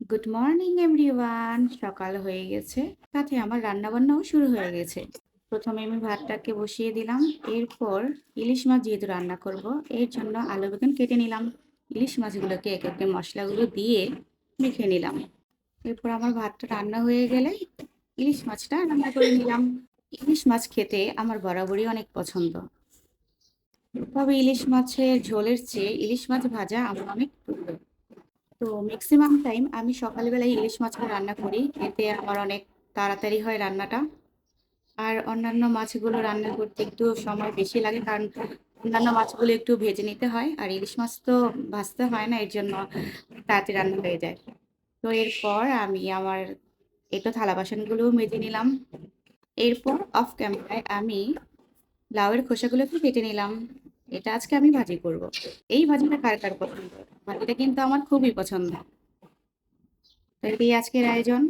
Good morning everyone. সকাল হয়ে গেছে, সাথে আমার রান্নাবান্নাও শুরু হয়ে গেছে। প্রথমে আমি ভাতটাকে বসিয়ে দিলাম। এরপর ইলিশ মাছ যেহেতু রান্না করব, এর জন্য আলু বেগুন কেটে নিলাম। ইলিশ মাছগুলোকে একে একে মশলাগুলো দিয়ে মেখে নিলাম। এরপর আমার ভাতটা রান্না হয়ে গেলে ইলিশ মাছটা রান্না করে নিলাম। ইলিশ মাছ খেতে আমার বরাবরই অনেক পছন্দ, তবে ইলিশ মাছের ঝোলের চেয়ে ইলিশ মাছ ভাজা আমার অনেক প্রিয়। তো ম্যাক্সিমাম টাইম আমি সকালবেলায় ইলিশ মাছটা রান্না করি, এতে আমার অনেক তাড়াতাড়ি হয় রান্নাটা। আর অন্যান্য মাছগুলো রান্না করতে একটু সময় বেশি লাগে, কারণ অন্যান্য মাছগুলো একটু ভেজে নিতে হয়, আর ইলিশ মাছ তো ভাজতে হয় না, এর জন্য তাড়াতাড়ি রান্না হয়ে যায়। তো এরপর আমি আমার একটু থালা বাসনগুলো মেজে নিলাম। এরপর অফ ক্যামেরায় আমি লাউয়ের খোসাগুলোকে কেটে নিলাম। এটা আজকে আমি ভাজি করব। এই ভাজিটা কার কার পছন্দ? ভাজিটা কিন্তু আমার খুবই পছন্দ। তো এটাই আজকের আয়োজন।